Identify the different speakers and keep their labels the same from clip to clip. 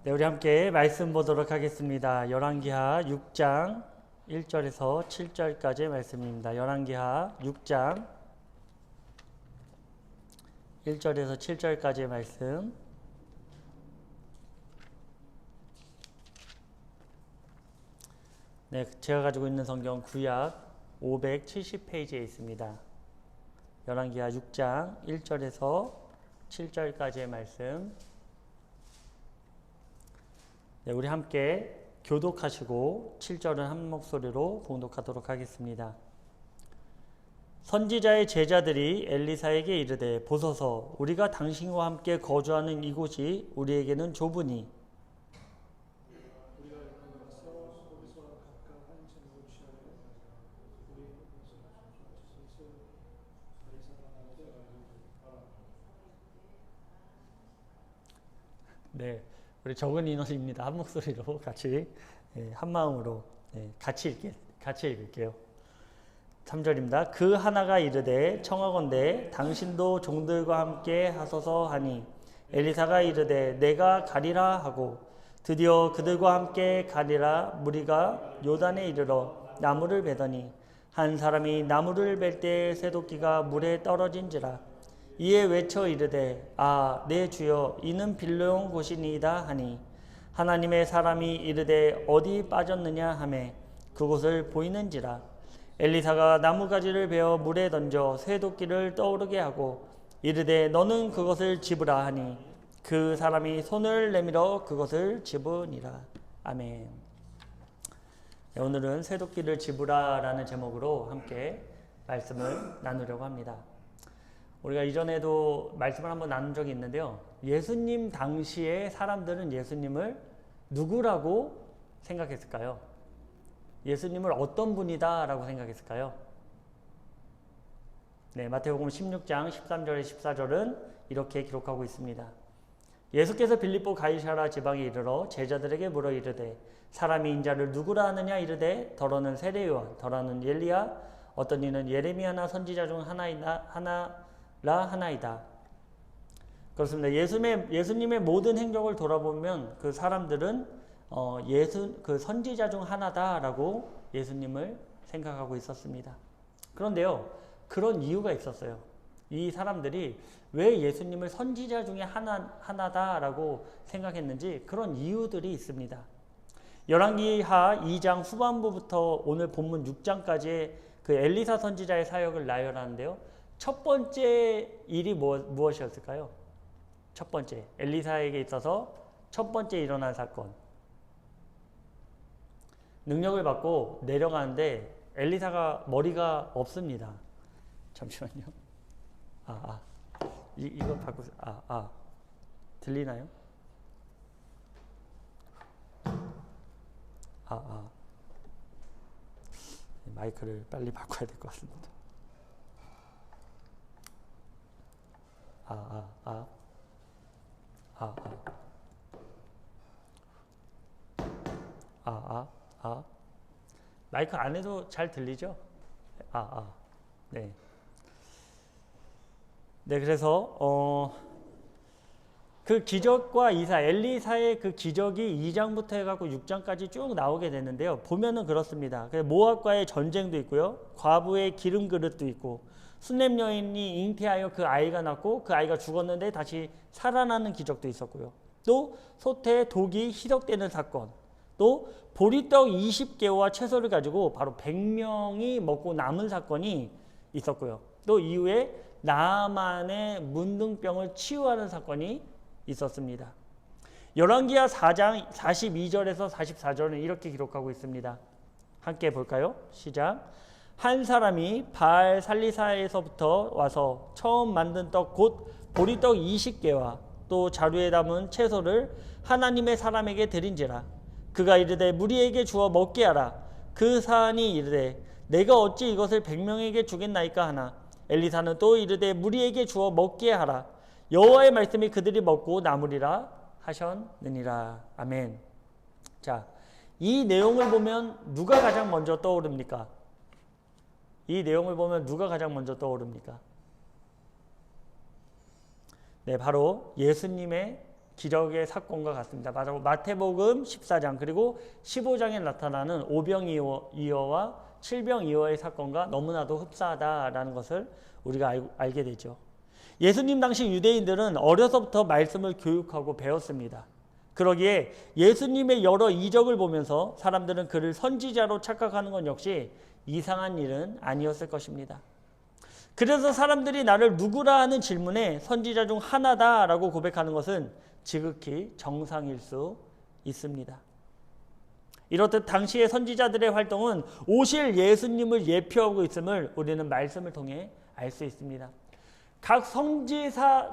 Speaker 1: 네, 우리 함께 말씀 보도록 하겠습니다. 열왕기하 6장 1절에서 7절까지의 말씀입니다. 열왕기하 6장 1절에서 7절까지의 말씀. 네, 제가 가지고 있는 성경 구약 570페이지에 있습니다. 열왕기하 6장 1절에서 7절까지의 말씀. 네, 우리 함께 교독하시고 7절은 한 목소리로 봉독하도록 하겠습니다. 선지자의 제자들이 엘리사에게 이르되 보소서 우리가 당신과 함께 거주하는 이곳이 우리에게는 좁으니 네, 우리 적은 인원입니다. 한 목소리로 같이 한 마음으로 같이 읽을게요. 3절입니다. 그 하나가 이르되 청하건대 당신도 종들과 함께 하소서 하니 엘리사가 이르되 내가 가리라 하고 드디어 그들과 함께 가리라. 무리가 요단에 이르러 나무를 베더니 한 사람이 나무를 벨 때 새도끼가 물에 떨어진지라. 이에 외쳐 이르되 아 내 주여 이는 빌려온 곳이니이다 하니 하나님의 사람이 이르되 어디 빠졌느냐 하매 그곳을 보이는지라. 엘리사가 나무가지를 베어 물에 던져 쇠도끼를 떠오르게 하고 이르되 너는 그것을 집으라 하니 그 사람이 손을 내밀어 그것을 집으니라. 아멘. 네, 오늘은 쇠도끼를 집으라 라는 제목으로 함께 말씀을 나누려고 합니다. 우리가 이전에도 말씀을 한번 나눈 적이 있는데요. 예수님 당시에 사람들은 예수님을 누구라고 생각했을까요? 예수님을 어떤 분이다 라고 생각했을까요? 네, 마태복음 16장 13절에 14절은 이렇게 기록하고 있습니다. 예수께서 빌립보 가이사랴 지방에 이르러 제자들에게 물어 이르되 사람이 인자를 누구라 하느냐 이르되 더러는 세례요한 더러는 엘리야 어떤 이는 예레미야나 선지자 중 하나이다. 그렇습니다. 예수님의 모든 행적을 돌아보면 그 사람들은 그 선지자 중 하나다라고 예수님을 생각하고 있었습니다. 그런데요, 그런 이유가 있었어요. 이 사람들이 왜 예수님을 선지자 중에 하나다라고 생각했는지 그런 이유들이 있습니다. 열왕기하 2장 후반부부터 오늘 본문 6장까지의 그 엘리사 선지자의 사역을 나열하는데요. 첫 번째 일이 무엇이었을까요? 첫 번째, 엘리사에게 있어서 첫 번째 일어난 사건. 능력을 받고 내려가는데 엘리사가 머리가 없습니다. 잠시만요. 이거 바꾸세요. 들리나요? 마이크를 빨리 바꿔야 될 것 같습니다. 마이크 안에도 잘 들리죠? 네. 네, 그래서 그 기적과 엘리사의 그 기적이 2장부터 해갖고 6장까지 쭉 나오게 되는데요. 보면은 그렇습니다. 모압과의 전쟁도 있고요. 과부의 기름 그릇도 있고, 수넴 여인이 잉태하여 그 아이가 낳고 그 아이가 죽었는데 다시 살아나는 기적도 있었고요. 또 솥에 독이 희석되는 사건, 또 보리떡 20개와 채소를 가지고 바로 100명이 먹고 남은 사건이 있었고요. 또 이후에 나아만의 문둥병을 치유하는 사건이 있었습니다. 열왕기하 4장 42절에서 44절은 이렇게 기록하고 있습니다. 함께 볼까요? 시작. 한 사람이 바알 살리사에서부터 와서 처음 만든 떡 곧 보리떡 20개와 또 자루에 담은 채소를 하나님의 사람에게 드린지라. 그가 이르되 무리에게 주어 먹게 하라. 그 사안이 이르되 내가 어찌 이것을 100명에게 주겠나이까 하나 엘리사는 또 이르되 무리에게 주어 먹게 하라. 여호와의 말씀이 그들이 먹고 남으리라 하셨느니라. 아멘. 자, 이 내용을 보면 누가 가장 먼저 떠오릅니까? 이 내용을 보면 누가 가장 먼저 떠오릅니까? 네, 바로 예수님의 기적의 사건과 같습니다. 바로 마태복음 14장 그리고 15장에 나타나는 오병이어와 칠병이어의 사건과 너무나도 흡사하다라는 것을 우리가 알게 되죠. 예수님 당시 유대인들은 어려서부터 말씀을 교육하고 배웠습니다. 그러기에 예수님의 여러 이적을 보면서 사람들은 그를 선지자로 착각하는 건 역시 이상한 일은 아니었을 것입니다. 그래서 사람들이 나를 누구라 하는 질문에 선지자 중 하나다라고 고백하는 것은 지극히 정상일 수 있습니다. 이렇듯 당시의 선지자들의 활동은 오실 예수님을 예표하고 있음을 우리는 말씀을 통해 알 수 있습니다. 각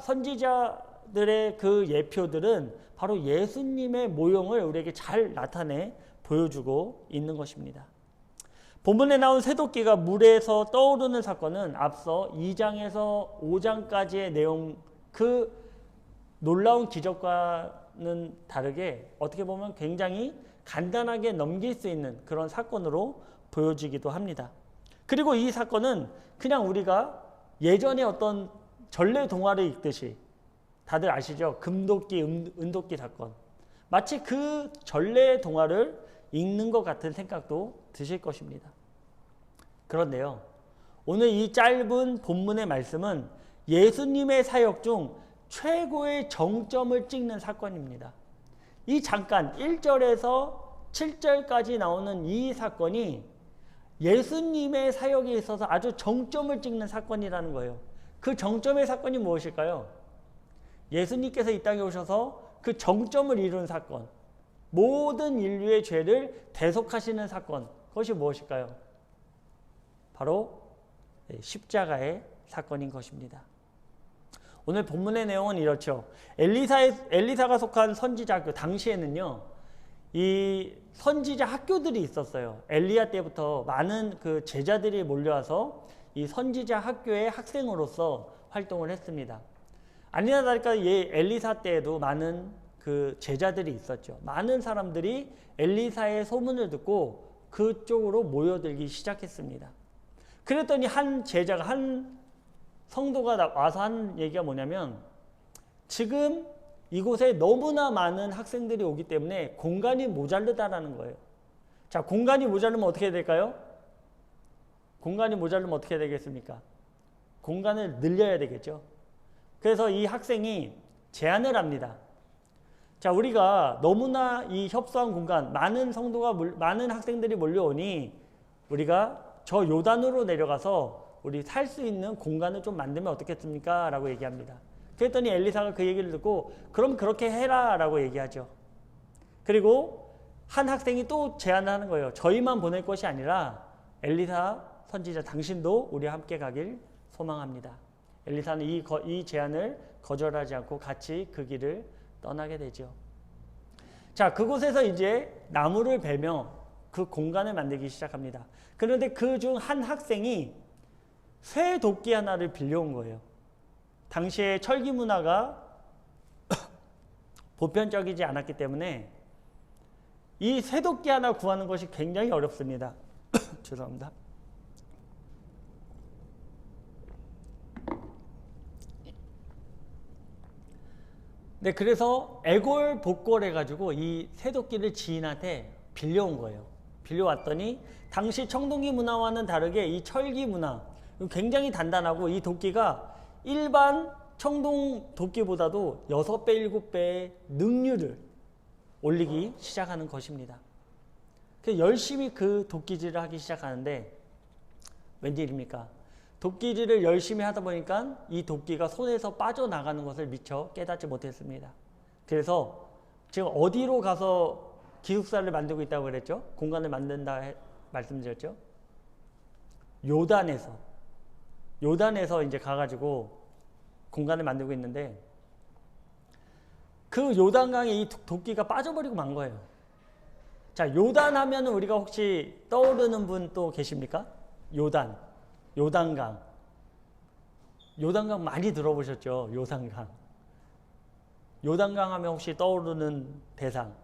Speaker 1: 선지자들의 그 예표들은 바로 예수님의 모형을 우리에게 잘 나타내 보여주고 있는 것입니다. 본문에 나온 새도끼가 물에서 떠오르는 사건은 앞서 2장에서 5장까지의 내용 그 놀라운 기적과는 다르게 어떻게 보면 굉장히 간단하게 넘길 수 있는 그런 사건으로 보여지기도 합니다. 그리고 이 사건은 그냥 우리가 예전에 어떤 전래 동화를 읽듯이 다들 아시죠? 금도끼, 은도끼 사건. 마치 그 전래 동화를 읽는 것 같은 생각도 드실 것입니다. 그런데요, 오늘 이 짧은 본문의 말씀은 예수님의 사역 중 최고의 정점을 찍는 사건입니다. 이 잠깐 1절에서 7절까지 나오는 이 사건이 예수님의 사역에 있어서 아주 정점을 찍는 사건이라는 거예요. 그 정점의 사건이 무엇일까요? 예수님께서 이 땅에 오셔서 그 정점을 이룬 사건, 모든 인류의 죄를 대속하시는 사건, 그것이 무엇일까요? 바로 십자가의 사건인 것입니다. 오늘 본문의 내용은 이렇죠. 엘리사가 속한 선지자 학교, 당시에는요, 이 선지자 학교들이 있었어요. 엘리야 때부터 많은 그 제자들이 몰려와서 이 선지자 학교의 학생으로서 활동을 했습니다. 아니나 다를까 엘리사 때에도 많은 그 제자들이 있었죠. 많은 사람들이 엘리사의 소문을 듣고 그쪽으로 모여들기 시작했습니다. 그랬더니 한 제자가, 한 성도가 와서 한 얘기가 뭐냐면, 지금 이곳에 너무나 많은 학생들이 오기 때문에 공간이 모자르다라는 거예요. 자, 공간이 모자르면 어떻게 될까요? 공간이 모자르면 어떻게 되겠습니까? 공간을 늘려야 되겠죠. 그래서 이 학생이 제안을 합니다. 자, 우리가 너무나 이 협소한 공간, 많은 학생들이 몰려오니 우리가 저 요단으로 내려가서 우리 살 수 있는 공간을 좀 만들면 어떻겠습니까? 라고 얘기합니다. 그랬더니 엘리사가 그 얘기를 듣고 그럼 그렇게 해라 라고 얘기하죠. 그리고 한 학생이 또 제안을 하는 거예요. 저희만 보낼 것이 아니라 엘리사 선지자 당신도 우리와 함께 가길 소망합니다. 엘리사는 이 제안을 거절하지 않고 같이 그 길을 떠나게 되죠. 자, 그곳에서 이제 나무를 베며 그 공간을 만들기 시작합니다. 그런데 그 중 한 학생이 쇠 도끼 하나를 빌려온 거예요. 당시에 철기 문화가 보편적이지 않았기 때문에 이 쇠 도끼 하나 구하는 것이 굉장히 어렵습니다. 죄송합니다. 네, 그래서 애골복골해가지고 이 쇠도끼를 지인한테 빌려온 거예요. 빌려왔더니 당시 청동기 문화와는 다르게 이 철기 문화, 굉장히 단단하고 이 도끼가 일반 청동 도끼보다도 6배, 7배의 능률을 올리기 시작하는 것입니다. 그래서 열심히 그 도끼질을 하기 시작하는데 웬일입니까? 도끼질을 열심히 하다 보니까 이 도끼가 손에서 빠져나가는 것을 미처 깨닫지 못했습니다. 그래서 지금 어디로 가서 기숙사를 만들고 있다고 그랬죠? 공간을 만든다 말씀드렸죠? 요단에서 이제 가가지고 공간을 만들고 있는데 그 요단강에 이 도끼가 빠져버리고 만 거예요. 자, 요단 하면은 우리가 혹시 떠오르는 분 또 계십니까? 요단강 많이 들어보셨죠? 요단강 하면 혹시 떠오르는 대상,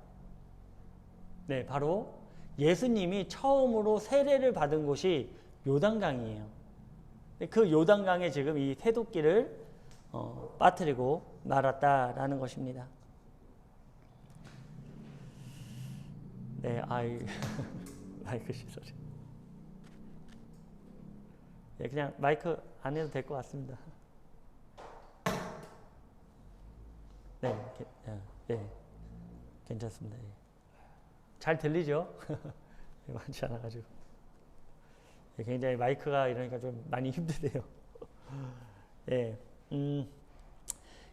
Speaker 1: 네, 바로 예수님이 처음으로 세례를 받은 곳이 요단강이에요. 그 요단강에 지금 이 쇠도끼를 빠뜨리고 말았다라는 것입니다. 네, 마이크 시설이. 네, 그냥 마이크 안 해도 될 것 같습니다. 네, 네, 괜찮습니다. 예. 잘 들리죠? 많지 않아가지고. 예, 굉장히 마이크가 이러니까 좀 많이 힘드네요. 예,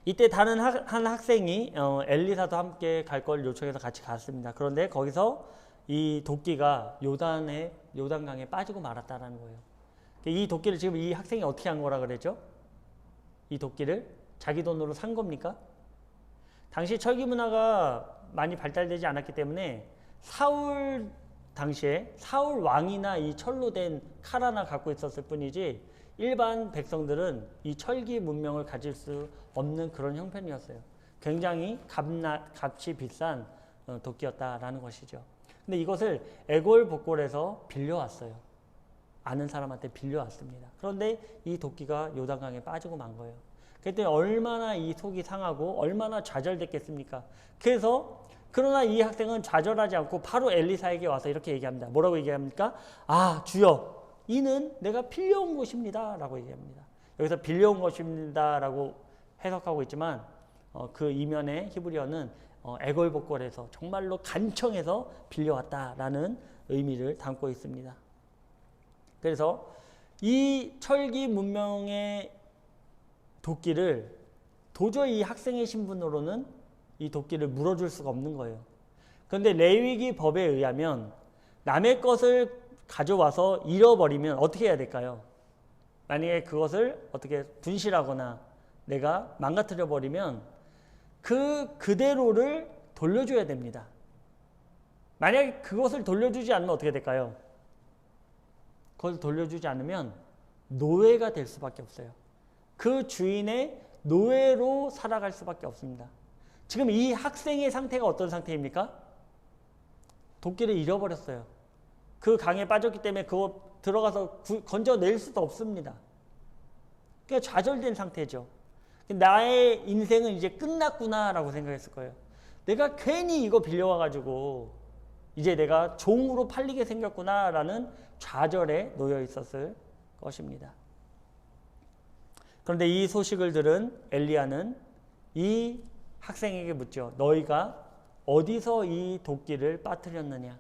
Speaker 1: 이때 다른 한 학생이 엘리사도 함께 갈 걸 요청해서 같이 갔습니다. 그런데 거기서 이 도끼가 요단강에 빠지고 말았다라는 거예요. 이 도끼를 지금 이 학생이 어떻게 한 거라 그랬죠? 이 도끼를 자기 돈으로 산 겁니까? 당시 철기 문화가 많이 발달되지 않았기 때문에 사울 당시에 사울 왕이나 이 철로 된 칼 하나 갖고 있었을 뿐이지 일반 백성들은 이 철기 문명을 가질 수 없는 그런 형편이었어요. 굉장히 값이 비싼 도끼였다라는 것이죠. 근데 이것을 애골복골에서 빌려왔어요. 아는 사람한테 빌려왔습니다. 그런데 이 도끼가 요단강에 빠지고 만 거예요. 그때 얼마나 이 속이 상하고 얼마나 좌절됐겠습니까? 그래서 그러나 이 학생은 좌절하지 않고 바로 엘리사에게 와서 이렇게 얘기합니다. 뭐라고 얘기합니까? 아, 주여, 이는 내가 빌려온 것입니다 라고 얘기합니다. 여기서 빌려온 것입니다 라고 해석하고 있지만 그 이면의 히브리어는 애걸복걸해서 정말로 간청해서 빌려왔다라는 의미를 담고 있습니다. 그래서 이 철기 문명의 도끼를 도저히 이 학생의 신분으로는 이 도끼를 물어줄 수가 없는 거예요. 그런데 레위기 법에 의하면 남의 것을 가져와서 잃어버리면 어떻게 해야 될까요? 만약에 그것을 어떻게 분실하거나 내가 망가뜨려 버리면 그대로를 돌려줘야 됩니다. 만약에 그것을 돌려주지 않으면 어떻게 될까요? 그것을 돌려주지 않으면 노예가 될 수밖에 없어요. 그 주인의 노예로 살아갈 수밖에 없습니다. 지금 이 학생의 상태가 어떤 상태입니까? 도끼를 잃어버렸어요. 그 강에 빠졌기 때문에 그거 들어가서 건져낼 수도 없습니다. 그러니까 좌절된 상태죠. 나의 인생은 이제 끝났구나라고 생각했을 거예요. 내가 괜히 이거 빌려와가지고 이제 내가 종으로 팔리게 생겼구나라는 좌절에 놓여 있었을 것입니다. 그런데 이 소식을 들은 엘리야는 이 학생에게 묻죠. 너희가 어디서 이 도끼를 빠뜨렸느냐?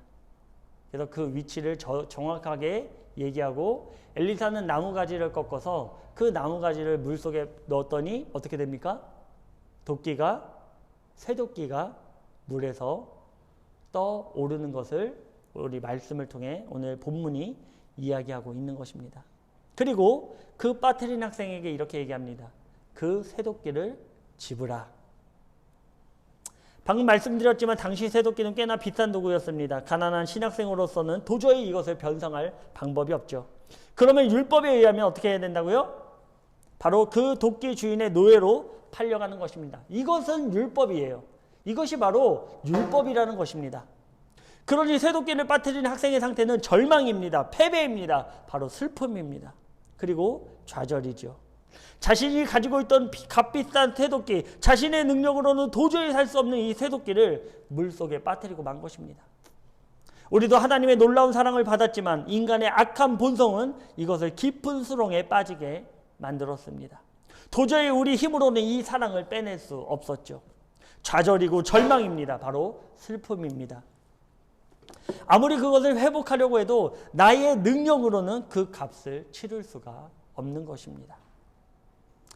Speaker 1: 그래서 그 위치를 정확하게 얘기하고 엘리사는 나무가지를 꺾어서 그 나무가지를 물속에 넣었더니 어떻게 됩니까? 쇠도끼가 물에서 떠오르는 것을 우리 말씀을 통해 오늘 본문이 이야기하고 있는 것입니다. 그리고 그 빠뜨린 학생에게 이렇게 얘기합니다. 그 쇠도끼를 집으라. 방금 말씀드렸지만 당시 쇠도끼는 꽤나 비싼 도구였습니다. 가난한 신학생으로서는 도저히 이것을 변상할 방법이 없죠. 그러면 율법에 의하면 어떻게 해야 된다고요? 바로 그 도끼 주인의 노예로 팔려가는 것입니다. 이것은 율법이에요. 이것이 바로 율법이라는 것입니다. 그러니 쇠도끼를 빠뜨린 학생의 상태는 절망입니다. 패배입니다. 바로 슬픔입니다. 그리고 좌절이죠. 자신이 가지고 있던 값비싼 쇠도끼, 자신의 능력으로는 도저히 살 수 없는 이 쇠도끼를 물속에 빠뜨리고 만 것입니다. 우리도 하나님의 놀라운 사랑을 받았지만 인간의 악한 본성은 이것을 깊은 수렁에 빠지게 만들었습니다. 도저히 우리 힘으로는 이 사랑을 빼낼 수 없었죠. 좌절이고 절망입니다. 바로 슬픔입니다. 아무리 그것을 회복하려고 해도 나의 능력으로는 그 값을 치를 수가 없는 것입니다.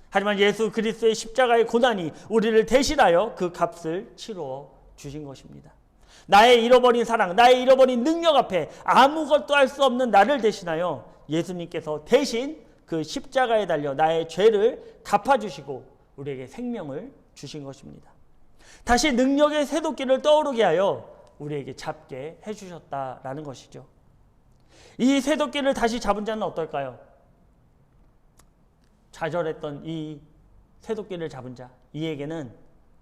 Speaker 1: 하지만 예수 그리스도의 십자가의 고난이 우리를 대신하여 그 값을 치러 주신 것입니다. 나의 잃어버린 사랑, 나의 잃어버린 능력 앞에 아무것도 할 수 없는 나를 대신하여 예수님께서 대신 그 십자가에 달려 나의 죄를 갚아주시고 우리에게 생명을 주신 것입니다. 다시 능력의 쇠도끼를 떠오르게 하여 우리에게 잡게 해주셨다라는 것이죠. 이 쇠도끼를 다시 잡은 자는 어떨까요? 좌절했던 이 쇠도끼를 잡은 자, 이에게는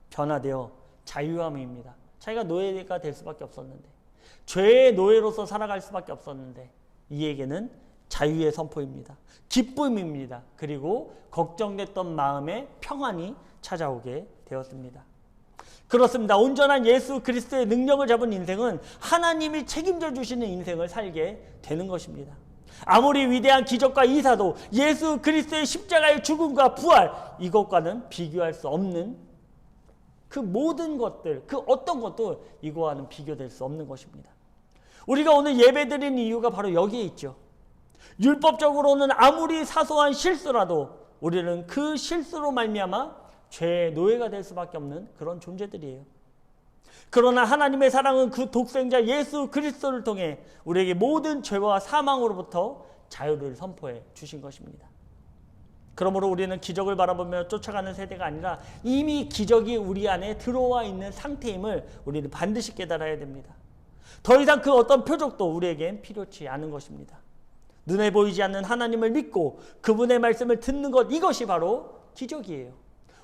Speaker 1: 변화되어 자유함입니다. 자기가 노예가 될 수밖에 없었는데, 죄의 노예로서 살아갈 수밖에 없었는데 이에게는 자유의 선포입니다. 기쁨입니다. 그리고 걱정됐던 마음에 평안이 찾아오게 되었습니다. 그렇습니다. 온전한 예수 그리스도의 능력을 잡은 인생은 하나님이 책임져 주시는 인생을 살게 되는 것입니다. 아무리 위대한 기적과 이사도 예수 그리스도의 십자가의 죽음과 부활, 이것과는 비교할 수 없는 그 모든 것들, 그 어떤 것도 이거와는 비교될 수 없는 것입니다. 우리가 오늘 예배드리는 이유가 바로 여기에 있죠. 율법적으로는 아무리 사소한 실수라도 우리는 그 실수로 말미암아 죄의 노예가 될 수밖에 없는 그런 존재들이에요. 그러나 하나님의 사랑은 그 독생자 예수 그리스도를 통해 우리에게 모든 죄와 사망으로부터 자유를 선포해 주신 것입니다. 그러므로 우리는 기적을 바라보며 쫓아가는 세대가 아니라 이미 기적이 우리 안에 들어와 있는 상태임을 우리는 반드시 깨달아야 됩니다. 더 이상 그 어떤 표적도 우리에겐 필요치 않은 것입니다. 눈에 보이지 않는 하나님을 믿고 그분의 말씀을 듣는 것, 이것이 바로 기적이에요.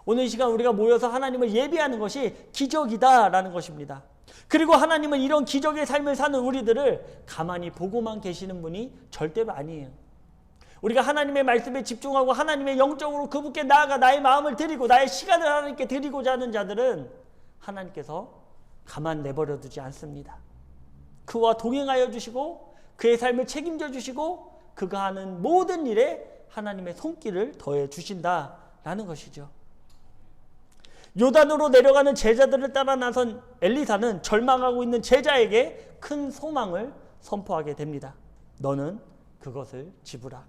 Speaker 1: 오늘 이 시간 우리가 모여서 하나님을 예배하는 것이 기적이다라는 것입니다. 그리고 하나님은 이런 기적의 삶을 사는 우리들을 가만히 보고만 계시는 분이 절대로 아니에요. 우리가 하나님의 말씀에 집중하고 하나님의 영적으로 그분께 나아가 나의 마음을 드리고 나의 시간을 하나님께 드리고자 하는 자들은 하나님께서 가만 내버려 두지 않습니다. 그와 동행하여 주시고 그의 삶을 책임져 주시고 그가 하는 모든 일에 하나님의 손길을 더해 주신다라는 것이죠. 요단으로 내려가는 제자들을 따라 나선 엘리사는 절망하고 있는 제자에게 큰 소망을 선포하게 됩니다. 너는 그것을 집으라.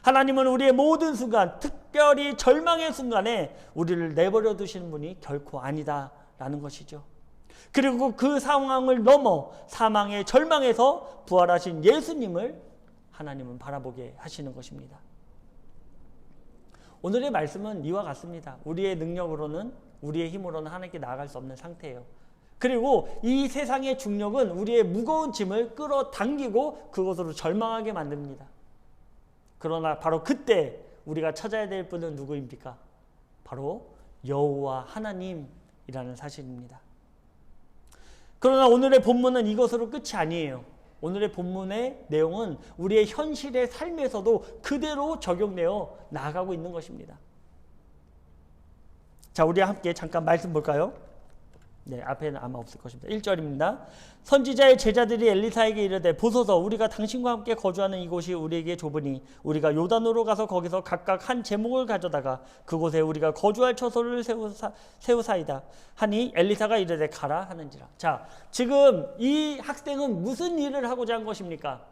Speaker 1: 하나님은 우리의 모든 순간, 특별히 절망의 순간에 우리를 내버려 두시는 분이 결코 아니다라는 것이죠. 그리고 그 상황을 넘어 사망의 절망에서 부활하신 예수님을 하나님은 바라보게 하시는 것입니다. 오늘의 말씀은 이와 같습니다. 우리의 능력으로는, 우리의 힘으로는 하나님께 나아갈 수 없는 상태예요. 그리고 이 세상의 중력은 우리의 무거운 짐을 끌어당기고 그것으로 절망하게 만듭니다. 그러나 바로 그때 우리가 찾아야 될 분은 누구입니까? 바로 여호와 하나님이라는 사실입니다. 그러나 오늘의 본문은 이것으로 끝이 아니에요. 오늘의 본문의 내용은 우리의 현실의 삶에서도 그대로 적용되어 나아가고 있는 것입니다. 자, 우리 함께 잠깐 말씀 볼까요? 네, 앞에는 아마 없을 것입니다. 1절입니다. 선지자의 제자들이 엘리사에게 이르되 보소서 우리가 당신과 함께 거주하는 이곳이 우리에게 좁으니 우리가 요단으로 가서 거기서 각각 한 제목을 가져다가 그곳에 우리가 거주할 처소를 세우사이다 하니 엘리사가 이르되 가라 하는지라. 자, 지금 이 학생은 무슨 일을 하고자 한 것입니까?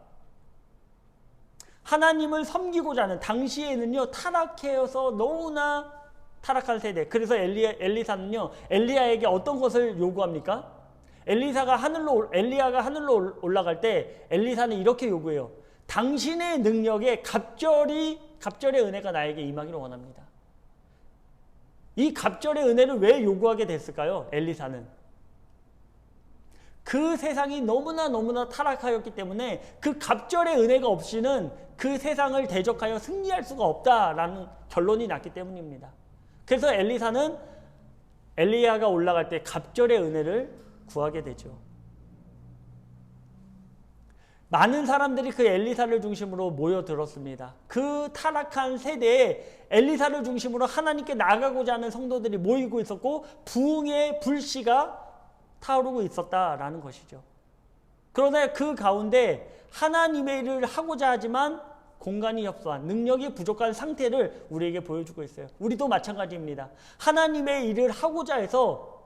Speaker 1: 하나님을 섬기고자 하는, 당시에는요 타락해서 너무나 타락한 세대. 그래서 엘리사는요 엘리야에게 어떤 것을 요구합니까? 엘리야가 하늘로 올라갈 때 엘리사는 이렇게 요구해요. 당신의 능력에 갑절의 은혜가 나에게 임하기를 원합니다. 이 갑절의 은혜를 왜 요구하게 됐을까요? 엘리사는 그 세상이 너무나 타락하였기 때문에 그 갑절의 은혜가 없이는 그 세상을 대적하여 승리할 수가 없다라는 결론이 났기 때문입니다. 그래서 엘리사는 엘리야가 올라갈 때 갑절의 은혜를 구하게 되죠. 많은 사람들이 그 엘리사를 중심으로 모여들었습니다. 그 타락한 세대에 엘리사를 중심으로 하나님께 나아가고자 하는 성도들이 모이고 있었고 부흥의 불씨가 타오르고 있었다라는 것이죠. 그러나 그 가운데 하나님의 일을 하고자 하지만 공간이 협소한, 능력이 부족한 상태를 우리에게 보여주고 있어요. 우리도 마찬가지입니다. 하나님의 일을 하고자 해서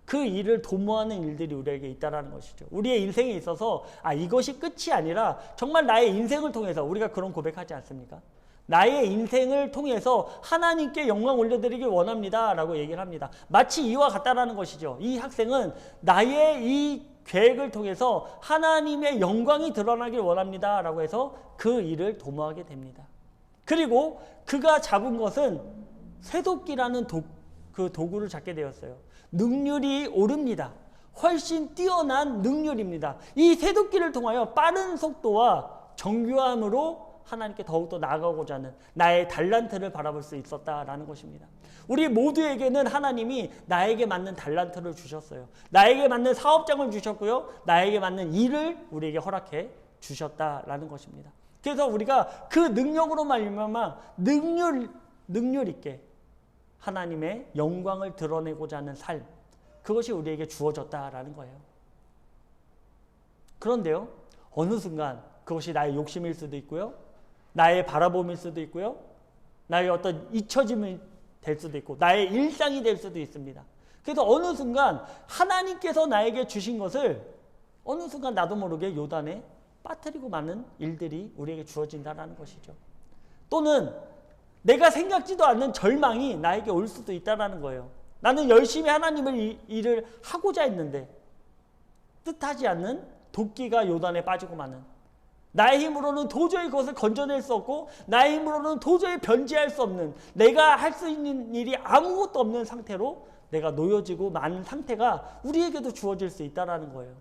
Speaker 1: 그 일을 도모하는 일들이 우리에게 있다는 것이죠. 우리의 인생에 있어서 이것이 끝이 아니라 정말 나의 인생을 통해서 우리가 그런 고백하지 않습니까? 나의 인생을 통해서 하나님께 영광 올려드리길 원합니다 라고 얘기를 합니다. 마치 이와 같다라는 것이죠. 이 학생은 나의 이 계획을 통해서 하나님의 영광이 드러나길 원합니다 라고 해서 그 일을 도모하게 됩니다. 그리고 그가 잡은 것은 쇠도끼라는 그 도구를 잡게 되었어요. 능률이 오릅니다. 훨씬 뛰어난 능률입니다. 이 쇠도끼를 통하여 빠른 속도와 정교함으로 하나님께 더욱더 나아가고자 하는 나의 달란트를 바라볼 수 있었다라는 것입니다. 우리 모두에게는 하나님이 나에게 맞는 달란트를 주셨어요. 나에게 맞는 사업장을 주셨고요. 나에게 맞는 일을 우리에게 허락해 주셨다라는 것입니다. 그래서 우리가 그 능력으로 말미암아 능률 있게 하나님의 영광을 드러내고자 하는 삶, 그것이 우리에게 주어졌다라는 거예요. 그런데요, 어느 순간 그것이 나의 욕심일 수도 있고요, 나의 바라봄일 수도 있고요, 나의 어떤 잊혀짐이 될 수도 있고, 나의 일상이 될 수도 있습니다. 그래서 어느 순간 하나님께서 나에게 주신 것을 어느 순간 나도 모르게 요단에 빠뜨리고 마는 일들이 우리에게 주어진다는 것이죠. 또는 내가 생각지도 않는 절망이 나에게 올 수도 있다는 거예요. 나는 열심히 하나님의 일을 하고자 했는데 뜻하지 않는 도끼가 요단에 빠지고 마는, 나의 힘으로는 도저히 그것을 건져낼 수 없고 나의 힘으로는 도저히 변제할 수 없는, 내가 할 수 있는 일이 아무것도 없는 상태로 내가 놓여지고 마는 상태가 우리에게도 주어질 수 있다는 거예요.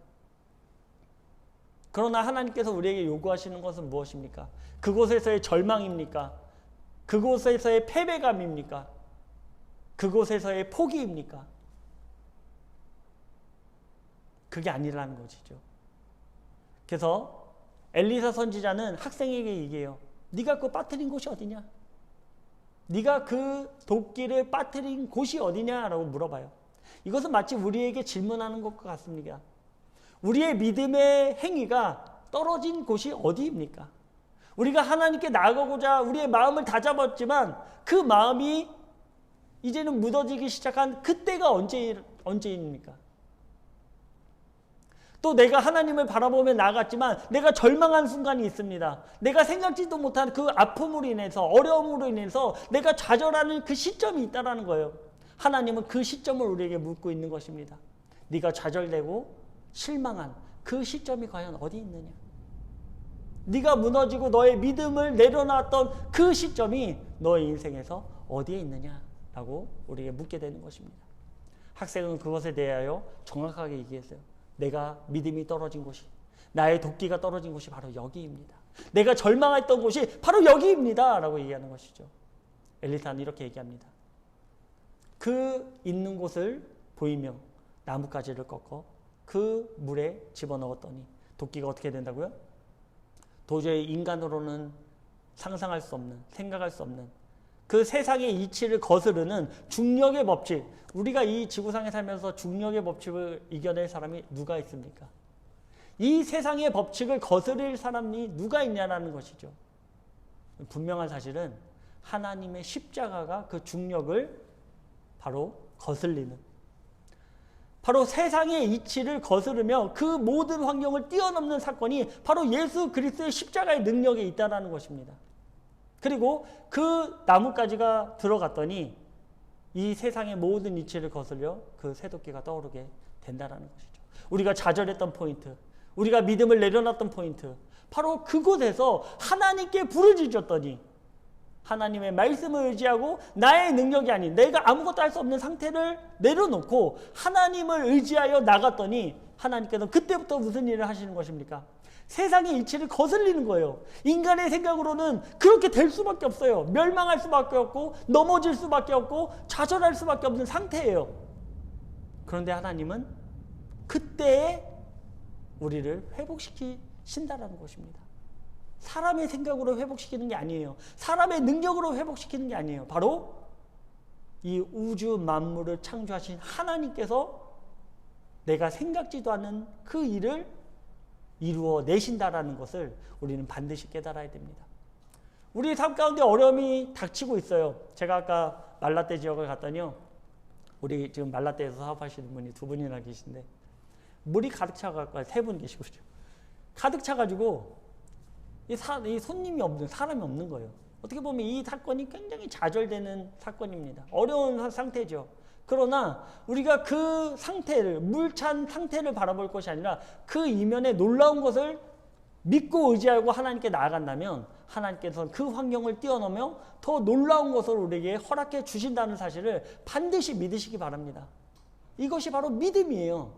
Speaker 1: 그러나 하나님께서 우리에게 요구하시는 것은 무엇입니까? 그곳에서의 절망입니까? 그곳에서의 패배감입니까? 그곳에서의 포기입니까? 그게 아니라는 것이죠. 그래서 엘리사 선지자는 학생에게 얘기해요. 네가 그거 빠뜨린 곳이 어디냐? 네가 그 도끼를 빠뜨린 곳이 어디냐라고 물어봐요. 이것은 마치 우리에게 질문하는 것과 같습니다. 우리의 믿음의 행위가 떨어진 곳이 어디입니까? 우리가 하나님께 나아가고자 우리의 마음을 다잡았지만 그 마음이 이제는 묻어지기 시작한 그때가 언제입니까? 또 내가 하나님을 바라보며 나아갔지만 내가 절망한 순간이 있습니다. 내가 생각지도 못한 그 아픔으로 인해서, 어려움으로 인해서 내가 좌절하는 그 시점이 있다는 거예요. 하나님은 그 시점을 우리에게 묻고 있는 것입니다. 네가 좌절되고 실망한 그 시점이 과연 어디 있느냐? 네가 무너지고 너의 믿음을 내려놨던 그 시점이 너의 인생에서 어디에 있느냐라고 우리에게 묻게 되는 것입니다. 학생은 그것에 대하여 정확하게 얘기했어요. 내가 믿음이 떨어진 곳이, 나의 도끼가 떨어진 곳이 바로 여기입니다. 내가 절망했던 곳이 바로 여기입니다 라고 얘기하는 것이죠. 엘리사는 이렇게 얘기합니다. 그 있는 곳을 보이며 나뭇가지를 꺾어 그 물에 집어넣었더니 도끼가 어떻게 된다고요? 도저히 인간으로는 상상할 수 없는, 생각할 수 없는 그 세상의 이치를 거스르는 중력의 법칙, 우리가 이 지구상에 살면서 중력의 법칙을 이겨낼 사람이 누가 있습니까? 이 세상의 법칙을 거스릴 사람이 누가 있냐는 것이죠. 분명한 사실은 하나님의 십자가가 그 중력을 바로 거슬리는, 바로 세상의 이치를 거스르며 그 모든 환경을 뛰어넘는 사건이 바로 예수 그리스도의 십자가의 능력에 있다는 것입니다. 그리고 그 나뭇가지가 들어갔더니 이 세상의 모든 이치를 거슬려 그 새도끼가 떠오르게 된다는 것이죠. 우리가 좌절했던 포인트, 우리가 믿음을 내려놨던 포인트, 바로 그곳에서 하나님께 부르짖었더니 하나님의 말씀을 의지하고 나의 능력이 아닌, 내가 아무것도 할 수 없는 상태를 내려놓고 하나님을 의지하여 나갔더니 하나님께서 그때부터 무슨 일을 하시는 것입니까? 세상의 이치를 거슬리는 거예요. 인간의 생각으로는 그렇게 될 수밖에 없어요. 멸망할 수밖에 없고 넘어질 수밖에 없고 좌절할 수밖에 없는 상태예요. 그런데 하나님은 그때에 우리를 회복시키신다는 것입니다. 사람의 생각으로 회복시키는 게 아니에요. 사람의 능력으로 회복시키는 게 아니에요. 바로 이 우주 만물을 창조하신 하나님께서 내가 생각지도 않은 그 일을 이루어 내신다라는 것을 우리는 반드시 깨달아야 됩니다. 우리 삶 가운데 어려움이 닥치고 있어요. 제가 아까 말라떼 지역을 갔더니요, 우리 지금 말라떼에서 사업하시는 분이 2분이나 계신데 물이 가득 차가지고, 3분 계시고 가득 차가지고 이 손님이 없는, 사람이 없는 거예요. 어떻게 보면 이 사건이 굉장히 좌절되는 사건입니다. 어려운 상태죠. 그러나 우리가 그 상태를, 물찬 상태를 바라볼 것이 아니라 그 이면에 놀라운 것을 믿고 의지하고 하나님께 나아간다면 하나님께서는 그 환경을 뛰어넘어 더 놀라운 것을 우리에게 허락해 주신다는 사실을 반드시 믿으시기 바랍니다. 이것이 바로 믿음이에요.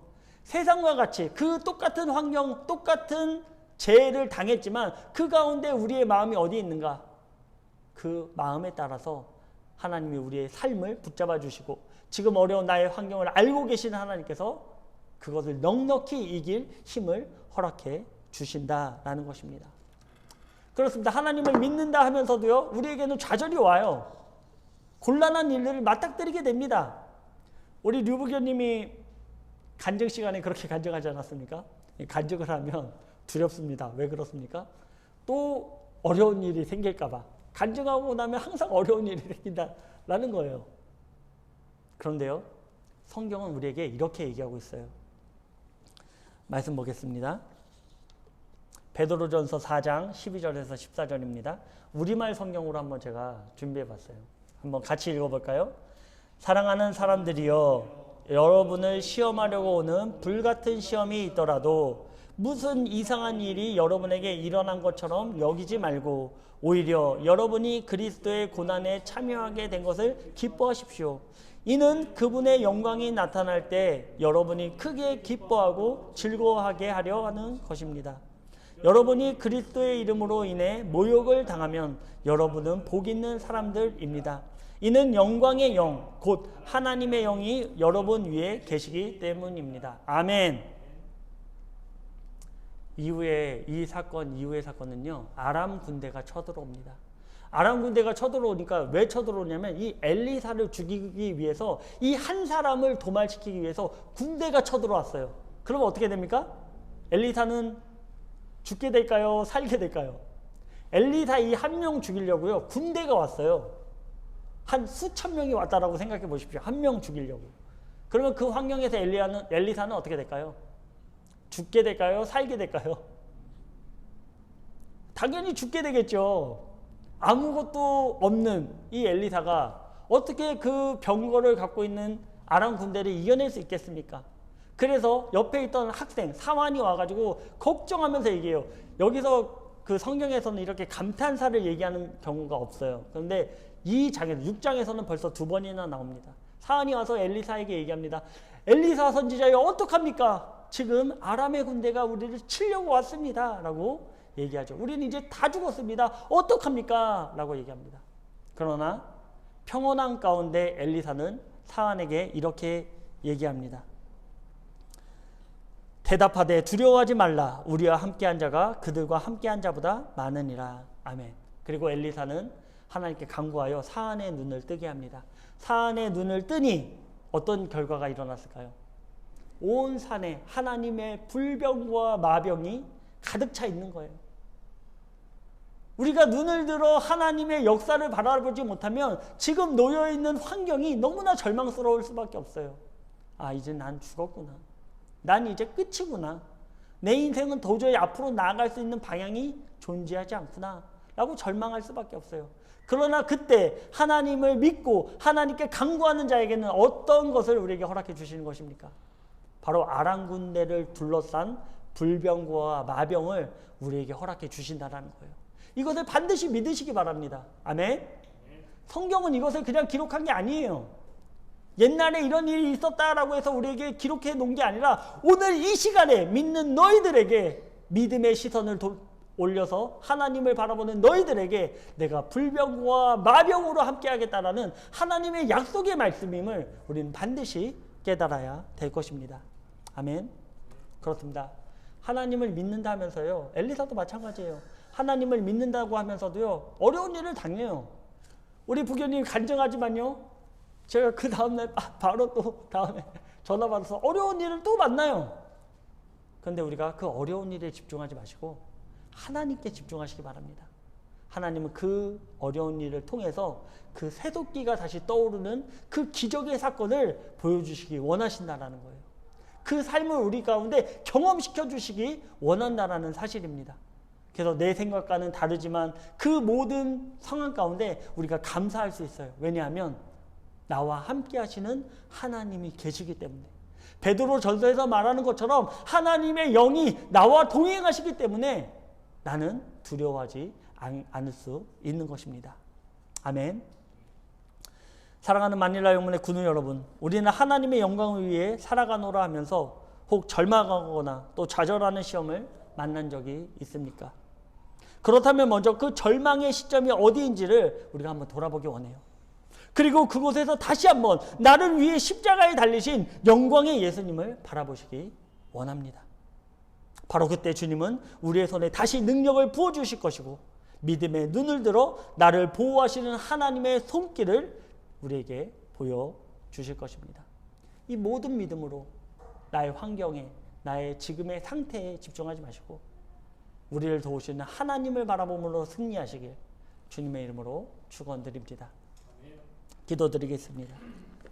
Speaker 1: 세상과 같이 그 똑같은 환경, 똑같은 재해를 당했지만 그 가운데 우리의 마음이 어디 있는가? 그 마음에 따라서 하나님이 우리의 삶을 붙잡아 주시고 지금 어려운 나의 환경을 알고 계신 하나님께서 그것을 넉넉히 이길 힘을 허락해 주신다라는 것입니다. 그렇습니다. 하나님을 믿는다 하면서도요, 우리에게는 좌절이 와요. 곤란한 일들을 맞닥뜨리게 됩니다. 우리 류부교님이 간증 시간에 그렇게 간증하지 않았습니까? 간증을 하면 두렵습니다. 왜 그렇습니까? 또 어려운 일이 생길까 봐. 간증하고 나면 항상 어려운 일이 생긴다라는 거예요. 그런데요, 성경은 우리에게 이렇게 얘기하고 있어요. 말씀 보겠습니다. 베드로전서 4장 12절에서 14절입니다. 우리말 성경으로 한번 제가 준비해 봤어요. 한번 같이 읽어볼까요? 사랑하는 사람들이여, 여러분을 시험하려고 오는 불같은 시험이 있더라도 무슨 이상한 일이 여러분에게 일어난 것처럼 여기지 말고 오히려 여러분이 그리스도의 고난에 참여하게 된 것을 기뻐하십시오. 이는 그분의 영광이 나타날 때 여러분이 크게 기뻐하고 즐거워하게 하려 하는 것입니다. 여러분이 그리스도의 이름으로 인해 모욕을 당하면 여러분은 복 있는 사람들입니다. 이는 영광의 영, 곧 하나님의 영이 여러분 위에 계시기 때문입니다. 아멘. 이후에 이 사건 이후의 사건은요, 아람 군대가 쳐들어옵니다. 아람 군대가 쳐들어오니까 왜 쳐들어오냐면 이 엘리사를 죽이기 위해서, 이 한 사람을 도말시키기 위해서 군대가 쳐들어왔어요. 그러면 어떻게 됩니까? 엘리사는 죽게 될까요? 살게 될까요? 엘리사 이 한 명 죽이려고요, 군대가 왔어요. 한 수천 명이 왔다라고 생각해 보십시오. 한 명 죽이려고. 그러면 그 환경에서 엘리사는 어떻게 될까요? 죽게 될까요? 살게 될까요? 당연히 죽게 되겠죠. 아무것도 없는 이 엘리사가 어떻게 그 병거를 갖고 있는 아람 군대를 이겨낼 수 있겠습니까? 그래서 옆에 있던 학생 사환이 와가지고 걱정하면서 얘기해요. 여기서 그 성경에서는 이렇게 감탄사를 얘기하는 경우가 없어요. 그런데 이 장에서 6장에서는 벌써 2번이나 나옵니다. 사환이 와서 엘리사에게 얘기합니다. 엘리사 선지자여, 어떡합니까? 지금 아람의 군대가 우리를 치려고 왔습니다 라고 얘기하죠. 우리는 이제 다 죽었습니다. 어떡합니까? 라고 얘기합니다. 그러나 평온한 가운데 엘리사는 사환에게 이렇게 얘기합니다. 대답하되 두려워하지 말라. 우리와 함께한 자가 그들과 함께한 자보다 많으니라. 아멘. 그리고 엘리사는 하나님께 간구하여 사안의 눈을 뜨게 합니다. 사안의 눈을 뜨니 어떤 결과가 일어났을까요? 온 산에 하나님의 불병과 마병이 가득 차 있는 거예요. 우리가 눈을 들어 하나님의 역사를 바라보지 못하면 지금 놓여있는 환경이 너무나 절망스러울 수밖에 없어요. 아, 이제 난 죽었구나. 난 이제 끝이구나. 내 인생은 도저히 앞으로 나아갈 수 있는 방향이 존재하지 않구나 라고 절망할 수밖에 없어요. 그러나 그때 하나님을 믿고 하나님께 간구하는 자에게는 어떤 것을 우리에게 허락해 주시는 것입니까? 바로 아람 군대를 둘러싼 불병과 마병을 우리에게 허락해 주신다는 거예요. 이것을 반드시 믿으시기 바랍니다. 아멘. 성경은 이것을 그냥 기록한 게 아니에요. 옛날에 이런 일이 있었다라고 해서 우리에게 기록해 놓은 게 아니라 오늘 이 시간에 믿는 너희들에게 믿음의 시선을 올려서 하나님을 바라보는 너희들에게 내가 불병과 마병으로 함께 하겠다라는 하나님의 약속의 말씀임을 우리는 반드시 깨달아야 될 것입니다. 아멘. 그렇습니다. 하나님을 믿는다 하면서요, 엘리사도 마찬가지예요. 하나님을 믿는다고 하면서도요, 어려운 일을 당해요. 우리 부교님 간증하지만요, 제가 그 다음날 바로 또 다음에 전화 받아서 어려운 일을 또 만나요. 그런데 우리가 그 어려운 일에 집중하지 마시고 하나님께 집중하시기 바랍니다. 하나님은 그 어려운 일을 통해서 그 새도끼가 다시 떠오르는 그 기적의 사건을 보여주시기 원하신다는 거예요. 그 삶을 우리 가운데 경험시켜 주시기 원한다는 사실입니다. 그래서 내 생각과는 다르지만 그 모든 상황 가운데 우리가 감사할 수 있어요. 왜냐하면 나와 함께 하시는 하나님이 계시기 때문에. 베드로 전서에서 말하는 것처럼 하나님의 영이 나와 동행하시기 때문에 나는 두려워하지 않을 수 있는 것입니다. 아멘. 사랑하는 마닐라 영문의 군우 여러분, 우리는 하나님의 영광을 위해 살아가노라 하면서 혹 절망하거나 또 좌절하는 시험을 만난 적이 있습니까? 그렇다면 먼저 그 절망의 시점이 어디인지를 우리가 한번 돌아보기 원해요. 그리고 그곳에서 다시 한번 나를 위해 십자가에 달리신 영광의 예수님을 바라보시기 원합니다. 바로 그때 주님은 우리의 손에 다시 능력을 부어주실 것이고 믿음의 눈을 들어 나를 보호하시는 하나님의 손길을 우리에게 보여주실 것입니다. 이 모든 믿음으로 나의 환경에, 나의 지금의 상태에 집중하지 마시고 우리를 도우시는 하나님을 바라봄으로 승리하시길 주님의 이름으로 축원드립니다. 기도드리겠습니다.